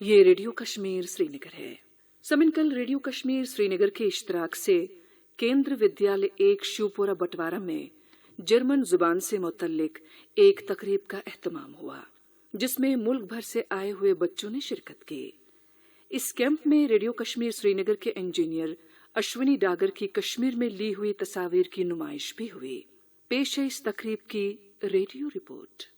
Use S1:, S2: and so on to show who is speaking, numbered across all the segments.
S1: ये रेडियो कश्मीर श्रीनगर है। समिनकल रेडियो कश्मीर श्रीनगर के इश्तराक से केंद्र विद्यालय 1 शिवपुरा बटवारा में जर्मन जुबान से मुतल्लिक एक तकरीब का एहतमाम हुआ, जिसमें मुल्क भर से आए हुए बच्चों ने शिरकत की। इस कैंप में रेडियो कश्मीर श्रीनगर के इंजीनियर अश्विनी डागर की कश्मीर में ली हुई तस्वीर की नुमाइश भी हुई। पेश है इस तकरीब की रेडियो रिपोर्ट।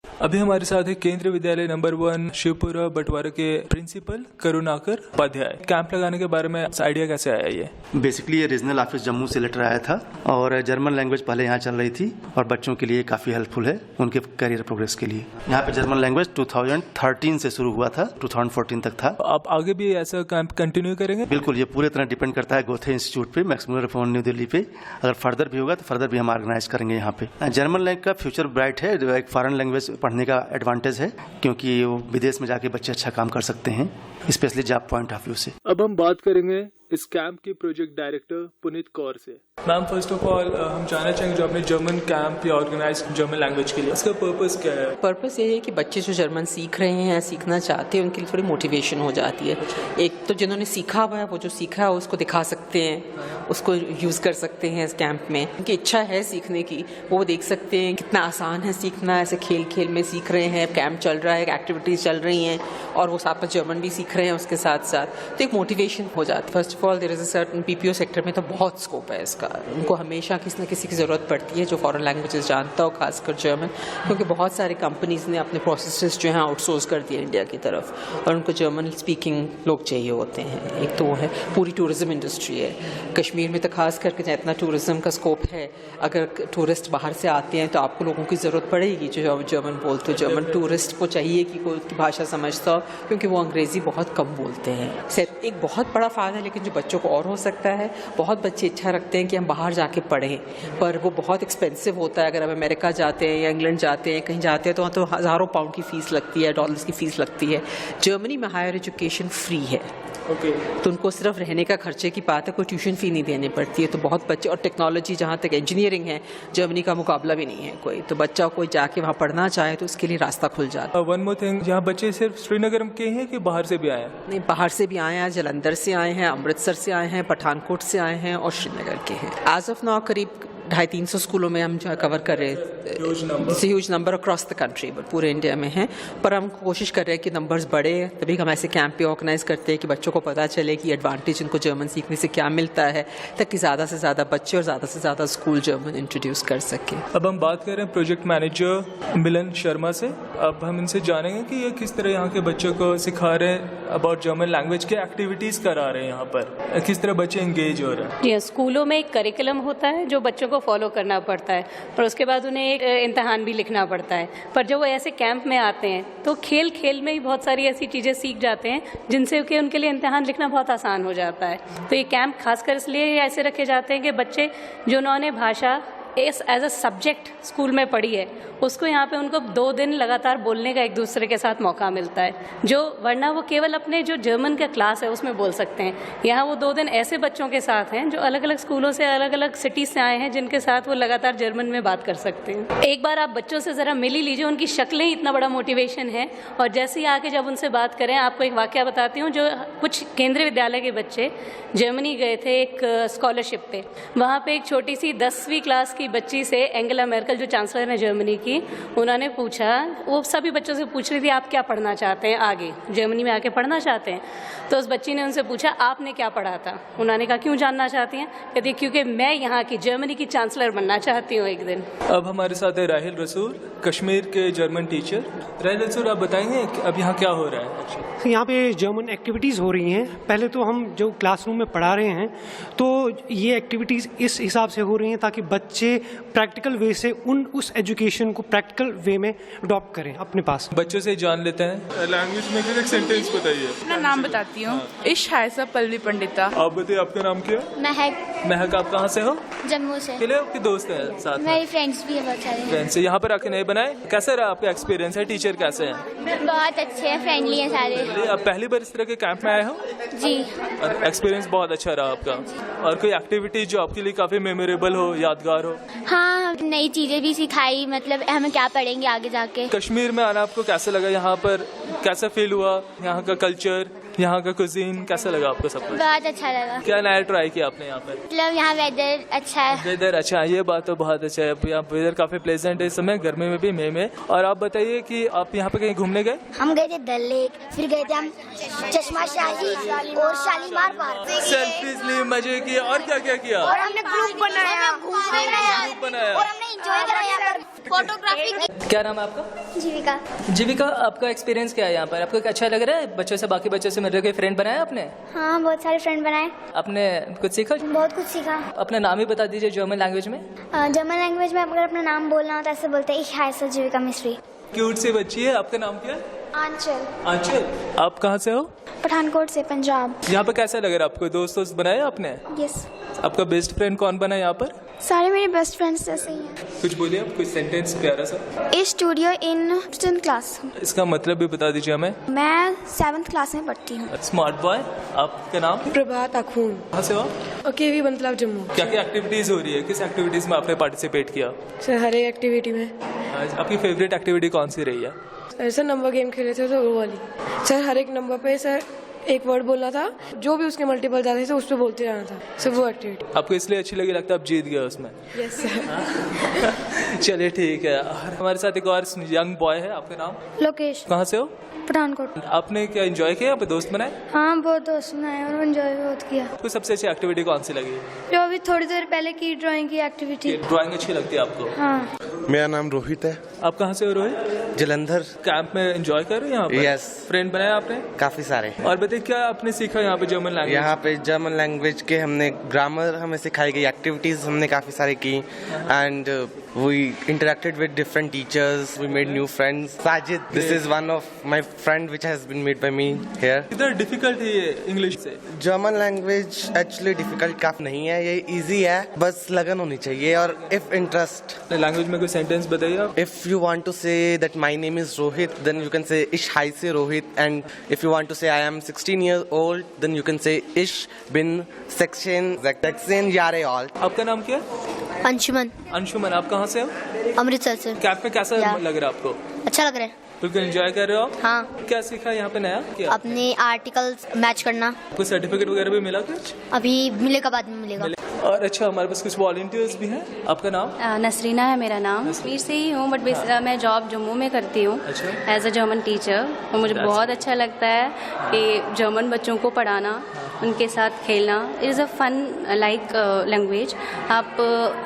S2: अभी हमारे साथ है केंद्रीय विद्यालय नंबर 1 शिवपुरा बटवारा के प्रिंसिपल करुणाकर उपाध्याय। कैंप लगाने के बारे में आइडिया कैसे आया? ये
S3: बेसिकली ये रीजनल ऑफिस जम्मू से लेटर आया था और जर्मन लैंग्वेज पहले यहाँ चल रही थी और बच्चों के लिए काफ़ी हेल्पफुल है उनके करियर प्रोग्रेस के लिए। यहाँ पे जर्मन लैंग्वेज 2013 से शुरू हुआ था, 2014 तक था।
S2: आप आगे भी ऐसा कैंप कंटिन्यू करेंगे?
S3: बिल्कुल, ये पूरी तरह डिपेंड करता है गोथे इंस्टीट्यूट पे, मैक्सिमम रिफॉर्म न्यू दिल्ली पे। अगर फर्दर भी होगा तो फर्दर भी हम ऑर्गेनाइज करेंगे यहाँ पे। जर्मन लैंग्वेज का फ्यूचर ब्राइट है, एक फॉरेन लैंग्वेज पढ़ने का एडवांटेज है क्योंकि वो विदेश में जाके बच्चे अच्छा काम कर सकते हैं, specially job point of view से।
S2: अब हम बात करेंगे इस कैंप की प्रोजेक्ट डायरेक्टर पुनीत कौर से। मैम, फर्स्ट ऑफ ऑल हम जानना चाहेंगे जो आपने जर्मन कैंप या ऑर्गेनाइज जर्मन लैंग्वेज के लिए, इसका पर्पस क्या है?
S4: पर्पस ये है कि बच्चे जो जर्मन सीख रहे हैं, सीखना चाहते हैं, उनके लिए थोड़ी मोटिवेशन हो जाती है। एक तो जिन्होंने सीखा हुआ है वो जो सीखा है उसको दिखा सकते हैं, उसको यूज़ कर सकते हैं इस कैंप में। उनकी इच्छा है सीखने की, वो देख सकते हैं कितना आसान है सीखना। ऐसे खेल खेल में सीख रहे हैं, कैंप चल रहा है, एक्टिविटीज़ चल रही हैं और वो साथ में जर्मन भी सीख रहे हैं उसके साथ साथ, तो एक मोटिवेशन हो जाती है। First of all there is a certain PPO sector में तो बहुत स्कोप है इसका। उनको हमेशा किसी न किसी की ज़रूरत पड़ती है जो फॉरेन लैंग्वेजेस जानता हो, खासकर जर्मन, क्योंकि बहुत सारे कंपनीज ने अपने प्रोसेसेस जो हैं आउटसोर्स कर दिए इंडिया की तरफ और उनको जर्मन स्पीकिंग लोग चाहिए होते हैं। एक तो वो है, पूरी टूरिज्म इंडस्ट्री है कश्मीर में, तो खास करके जितना टूरिज्म का स्कोप है, अगर टूरिस्ट बाहर से आते हैं तो आपको लोगों की ज़रूरत पड़ेगी जो जर्मन बोलते हो। जर्मन टूरिस्ट को चाहिए कि कोई उसकी भाषा समझता हो, क्योंकि वो अंग्रेज़ी बहुत कम बोलते हैं। एक बहुत बड़ा फ़ायदा है, लेकिन जो बच्चों को और हो सकता है, बहुत बच्चे इच्छा रखते हैं कि हम बाहर जाके पढ़ें, पर वो बहुत एक्सपेंसिव होता है। अगर हम अमेरिका जाते हैं या इंग्लैंड जाते हैं, कहीं जाते हैं तो वहाँ तो हज़ारों पाउंड की फ़ीस लगती है, डॉलर्स की फ़ीस लगती है। जर्मनी में हायर एजुकेशन फ्री है, तो उनको सिर्फ रहने का खर्चे की बात है, कोई ट्यूशन फ़ी नहीं देनी पड़ती है। तो बहुत बच्चे, और टेक्नोलॉजी जहाँ तक इंजीनियरिंग है जर्मनी का मुकाबला भी नहीं है कोई, तो बच्चा कोई जाके वहाँ पढ़ना चाहे तो उसके लिए रास्ता खुल जाता है।
S2: वन मोर थिंग, यहाँ बच्चे सिर्फ श्रीनगर के हैं कि बाहर से भी आए हैं?
S4: नहीं, बाहर से भी आए हैं, जलंधर से आए हैं, अमृतसर से आए हैं, पठानकोट से आए हैं और श्रीनगर के हैं। एज ऑफ नाउ करीब 250-300 स्कूलों में हम जो कवर कर रहे हैं। Huge number across the country, पूरे इंडिया में हैं, पर हम कोशिश कर रहे हैं कि नंबर्स बढ़े। तभी हम ऐसे कैंप पे ऑर्गेनाइज करते हैं कि बच्चों को पता चले कि एडवांटेज इनको जर्मन सीखने से क्या मिलता है, ताकि ज़्यादा से ज़्यादा बच्चे और ज़्यादा से ज़्यादा स्कूल जर्मन इंट्रोड्यूस कर सकें।
S2: अब हम बात कर रहे हैं प्रोजेक्ट मैनेजर मिलन शर्मा से। अब हम इनसे जानेंगे कि ये किस तरह यहाँ के बच्चों को सिखा रहे हैं अबाउट जर्मन लैंग्वेज के, एक्टिविटीज़ करा रहे हैं यहाँ पर, किस तरह बच्चे इंगेज हो रहे हैं।
S5: जी, स्कूलों में एक करिकुलम होता है जो बच्चों को फॉलो करना पड़ता है, और उसके बाद उन्हें एक इम्तहान भी लिखना पड़ता है। पर जब वो ऐसे कैंप में आते हैं तो खेल खेल में ही बहुत सारी ऐसी चीज़ें सीख जाते हैं जिनसे कि उनके लिए इम्तहान लिखना बहुत आसान हो जाता है। तो ये कैंप खासकर इसलिए ऐसे रखे जाते हैं कि बच्चे जो उन्होंने भाषा एज अ सब्जेक्ट स्कूल में पढ़ी है, उसको यहाँ पे उनको 2 दिन लगातार बोलने का एक दूसरे के साथ मौका मिलता है, जो वरना वो केवल अपने जो जर्मन का क्लास है उसमें बोल सकते हैं। यहाँ वो 2 दिन ऐसे बच्चों के साथ हैं जो अलग अलग स्कूलों से, अलग अलग सिटीज़ से आए हैं, जिनके साथ वो लगातार जर्मन में बात कर सकते हैं। एक बार आप बच्चों से ज़रा मिल ही लीजिए, उनकी शक्लें ही इतना बड़ा मोटिवेशन है। और जैसे ही आके जब उनसे बात करें, आपको एक वाक़या बताती हूँ। जो कुछ केंद्रीय विद्यालय के बच्चे जर्मनी गए थे एक स्कॉलरशिप पे, वहाँ पर एक छोटी सी 10वीं क्लास की बच्ची से एंगेला मर्केल जो चांसलर है जर्मनी की, उन्होंने पूछा, वो सभी बच्चों से पूछ रही थी आप क्या पढ़ना चाहते हैं, आगे जर्मनी में आके पढ़ना चाहते हैं। तो उस बच्ची ने उनसे पूछा आपने क्या पढ़ा था। उन्होंने कहा क्यों जानना चाहती हैं? कहती क्योंकि मैं यहाँ की जर्मनी की चांसलर बनना चाहती हूँ एक दिन।
S2: अब हमारे साथ है राहिल रसूल, कश्मीर के जर्मन टीचर। राहिल रसूल, आप बताएंगे अब यहाँ क्या हो रहा है?
S6: यहाँ पे जर्मन एक्टिविटीज़ हो रही हैं। पहले तो हम जो क्लासरूम में पढ़ा रहे हैं तो ये एक्टिविटीज़ इस हिसाब से हो रही हैं ताकि बच्चे प्रैक्टिकल वे से उस एजुकेशन को प्रैक्टिकल वे में अडॉप्ट करें अपने पास।
S2: बच्चों से जान लेते हैं। लैंग्वेज में एक सेंटेंस बताइए।
S7: अपना नाम बताती हूँ। इश हायसा पल्लवी पंडिता।
S2: आप बताइए आपका नाम क्या?
S8: महक।
S2: महक आप कहाँ से हो?
S7: जम्मू से।
S2: अकेले आपके दोस्त हैं साथ में?
S7: मेरी फ्रेंड्स भी है बहुत सारे।
S2: फ्रेंड्स से यहाँ पर आके नए बनाए, कैसा रहा आपका एक्सपीरियंस है? टीचर कैसे हैं?
S7: बहुत अच्छे हैं, फ्रेंडली हैं सारे।
S2: आप पहली बार इस तरह के कैंप में आए हो?
S7: जी।
S2: और एक्सपीरियंस बहुत अच्छा रहा आपका? और कोई एक्टिविटी जो आपके लिए काफी मेमोरेबल हो, यादगार हो?
S7: हाँ, नई चीजें भी सिखाई, मतलब हमें क्या पढ़ेंगे आगे जाके।
S2: कश्मीर में आना आपको कैसा लगा? यहाँ पर कैसा फील हुआ? यहाँ का कल्चर, यहाँ का कुजीन कैसा लगा आपको? सब कुछ
S7: बहुत अच्छा लगा।
S2: क्या नया ट्राई किया आपने यहाँ पर?
S7: मतलब यहाँ वेदर अच्छा है।
S2: वेदर अच्छा है, ये बात तो बहुत अच्छा है। यहाँ वेदर काफी प्लेजेंट है इस समय, गर्मी में भी, मई में। और आप बताइए कि आप यहाँ पे कहीं घूमने गए?
S8: हम गए थे डल लेक, फिर गए थे हम चश्मा शाही और शालीमार पार्क।
S2: सेल्फीज ली, मजे किए, और क्या क्या किया?
S8: और हमने ग्रुप बनाया, ग्रुप बनाया और हमने एंजॉय करा यहाँ पर, फोटोग्राफी की।
S9: क्या नाम है आपका?
S8: जीविका।
S9: जीविका, आपका एक्सपीरियंस क्या है यहाँ पर? आपको अच्छा लग रहा है? बच्चों से, बाकी बच्चों से मिलकर कोई फ्रेंड बनाया आपने?
S8: हाँ, बहुत सारे फ्रेंड बनाए।
S9: आपने कुछ सीखा?
S8: बहुत कुछ सीखा।
S9: अपना नाम ही बता दीजिए जर्मन लैंग्वेज में।
S8: जर्मन लैंग्वेज में अगर अपना नाम बोलना हो तो ऐसे बोलते हैं, ich heiße जीविका मिश्री।
S2: क्यूट सी बच्ची है। आपका नाम क्या है?
S8: आंचल।
S2: आंचल, आप कहाँ से हो?
S8: पठानकोट से, पंजाब।
S2: यहाँ पर कैसा लग रहा है आपको? दोस्त बनाए आपने?
S8: यस।
S2: आपका बेस्ट फ्रेंड कौन बना यहाँ पर?
S8: सारे मेरे बेस्ट फ्रेंड्स जैसे ही हैं।
S2: कुछ बोलिए आप, कुछ सेंटेंस प्यारा सा।
S8: इस स्टूडियो इन 10th क्लास।
S2: इसका मतलब भी बता दीजिए हमें।
S8: मैं 7th क्लास में पढ़ती हूँ।
S2: Smart boy. आपका नाम?
S10: प्रभात अखून।
S2: कहाँ से हो?
S10: केवी बंतलाव, जम्मू।
S2: क्या क्या एक्टिविटीज हो रही है? किस एक्टिविटीज में आपने पार्टिसिपेट किया?
S10: सर हर एक एक्टिविटी में।
S2: आपकी फेवरेट एक्टिविटी कौन सी रही है?
S10: सर नंबर गेम खेले थे तो वो वाली। सर हर एक नंबर पे सर एक वर्ड बोलना था, जो भी उसके मल्टीपल जाते थे उस पर बोलते जाना था। सर वो एक्टिविटी
S2: आपको इसलिए अच्छी लगी, लगता है आप जीत गए उसमें?
S10: Yes sir.
S2: चलिए ठीक है। और हमारे साथ एक और यंग बॉय है। आपका नाम?
S8: लोकेश।
S2: कहाँ से हो?
S8: पठानकोट।
S2: आपने क्या एंजॉय किया? आप दोस्त बनाए?
S8: हाँ, बहुत दोस्त बनाए और एंजॉय बहुत किया।
S2: आपको सबसे अच्छी एक्टिविटी कौन सी लगी?
S8: जो अभी थोड़ी देर पहले की ड्राइंग की एक्टिविटी।
S2: ड्राइंग अच्छी लगती है आपको?
S8: हाँ।
S11: मेरा नाम रोहित है।
S2: आप कहाँ से हो रोहित?
S11: जलंधर।
S2: कैंप में एंजॉय कर रहे हैं यहाँ पर?
S11: यस।
S2: फ्रेंड बनाया आपने?
S11: काफी सारे।
S2: और बताइए क्या आपने सीखा यहाँ पे जर्मन लैंग्वेज?
S11: यहाँ पे जर्मन लैंग्वेज के हमने ग्रामर हमें सिखाई गई, एक्टिविटीज हमने काफी सारी की and we interacted with different teachers, we made new friends. Sajid, this is one of my friend which has been made by me here.
S2: कितना डिफिकल्ट है ये इंग्लिश से?
S11: जर्मन लैंग्वेज एक्चुअली डिफिकल्ट काफी नहीं है, ये इजी है, बस लगन होनी चाहिए और इफ इंटरेस्ट।
S2: लैंग्वेज में कोई सेंटेंस बताइए आप।
S11: If you want to say that my name is Rohit, then you can say Ich heiße Rohit. And if you want to say I am 16 years old, then you can say Ich bin 16 Jahre alt.
S2: आपका नाम क्या है?
S8: अंशुमन।
S2: अंशुमन, आप कहाँ से हो?
S8: अमृतसर से।
S2: Camp में कैसा लग रहा है आपको?
S8: अच्छा लग रहा है।
S2: बिल्कुल एंजॉय कर रहे हो?
S8: हाँ।
S2: क्या सीखा यहाँ पे नया? क्या
S8: अपने आर्टिकल्स मैच करना।
S2: कोई सर्टिफिकेट वगैरह भी मिला कुछ?
S8: अभी मिलेगा, बाद में मिलेगा।
S2: और अच्छा, हमारे पास कुछ वॉलंटियर्स भी हैं। आपका नाम?
S5: नसरीना है मेरा नाम। कश्मीर से ही हूँ बट मैं जॉब जम्मू में करती हूँ एज अ जर्मन टीचर। और मुझे बहुत अच्छा लगता है कि जर्मन बच्चों को पढ़ाना, उनके साथ खेलना। It is a fun like language. आप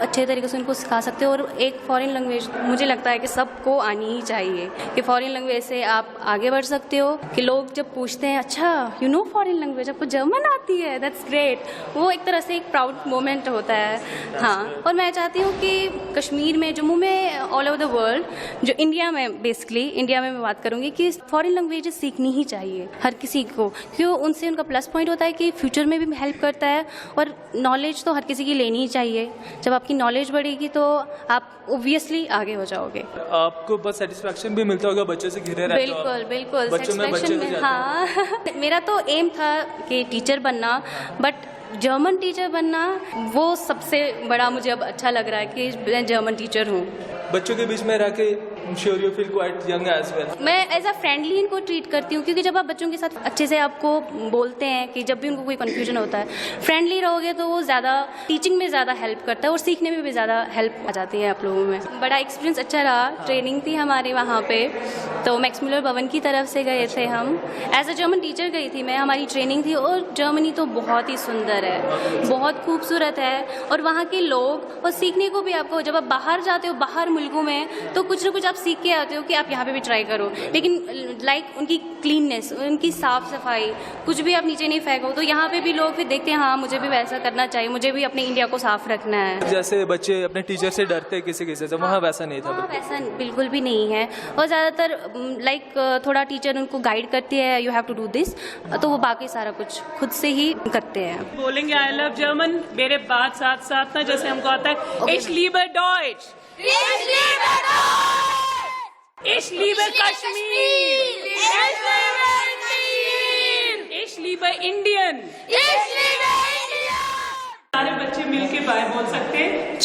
S5: अच्छे तरीके से उनको सिखा सकते हो। और एक फॉरेन लैंग्वेज मुझे लगता है कि सबको आनी ही चाहिए, कि फॉरेन लैंग्वेज से आप आगे बढ़ सकते हो। कि लोग जब पूछते हैं अच्छा यू नो फॉरेन लैंग्वेज, आपको जर्मन आती है, दैट्स ग्रेट। वो एक तरह से एक प्राउड मोमेंट होता है। हाँ, और मैं चाहती हूँ कि कश्मीर में, जम्मू में, ऑल ओवर द वर्ल्ड, जो इंडिया में, बेसिकली इंडिया में मैं बात करूँगी कि फॉरेन लैंग्वेजेस सीखनी ही चाहिए हर किसी को, क्यों उनसे उनका प्लस पॉइंट होता है कि फ्यूचर में भी हेल्प करता है। और नॉलेज तो हर किसी की लेनी ही चाहिए। जब आपकी नॉलेज बढ़ेगी तो आप ऑब्वियसली आगे हो जाओगे।
S2: आपको बस सेटिस्फेक्शन भी मिलता होगा बच्चों से घिरे रहते हो?
S5: बिल्कुल बिल्कुल, सेटिस्फेक्शन में। हाँ मेरा तो एम था कि टीचर बनना, बट जर्मन टीचर बनना वो सबसे बड़ा मुझे अब अच्छा लग रहा है कि मैं जर्मन टीचर हूँ।
S2: बच्चों के बीच में रह के sure you feel quite young age well.
S5: मैं एज अ फ्रेंडली इनको ट्रीट करती हूँ, क्योंकि जब आप बच्चों के साथ अच्छे से आपको बोलते हैं कि जब भी उनको कोई कन्फ्यूजन होता है, फ्रेंडली रहोगे तो वो ज़्यादा टीचिंग में ज़्यादा हेल्प करता है और सीखने में भी ज़्यादा हेल्प आ जाती है आप लोगों में। बड़ा एक्सपीरियंस अच्छा रहा। ट्रेनिंग थी हमारे वहाँ पे, तो मैक्स मुलर भवन की तरफ से गए थे हम। एज अ जर्मन टीचर गई थी मैं, हमारी ट्रेनिंग थी। और जर्मनी तो बहुत ही सुंदर है, बहुत खूबसूरत है। और वहाँ के लोग, और सीखने को भी आपको, जब आप बाहर जाते हो बाहर मुल्कों में, तो कुछ ना कुछ आप आप सीख के आते हो कि आप यहाँ पे भी ट्राई करो, लेकिन लाइक उनकी क्लीननेस, उनकी साफ सफाई, कुछ भी आप नीचे नहीं फेंको, तो यहाँ पे भी लोग फिर देखते हैं हाँ मुझे भी वैसा करना चाहिए, मुझे भी अपने इंडिया को साफ रखना है।
S2: जैसे बच्चे अपने टीचर से डरते किसी से, वहाँ वैसा नहीं था।
S5: हाँ, वैसा बिल्कुल भी नहीं है। और ज़्यादातर लाइक थोड़ा टीचर उनको गाइड करती है, you have to do this, तो वो बाकी सारा कुछ खुद से ही करते हैं।
S12: बोलेंगे आई लव जर्मन मेरे बात साथ साथ ना, जैसे हमको आता है इश लीबर डॉइच, इश लीबर कश्मीर, इश लीबर इंडियन, सारे बच्चे मिलके बाय बोल सकते हैं।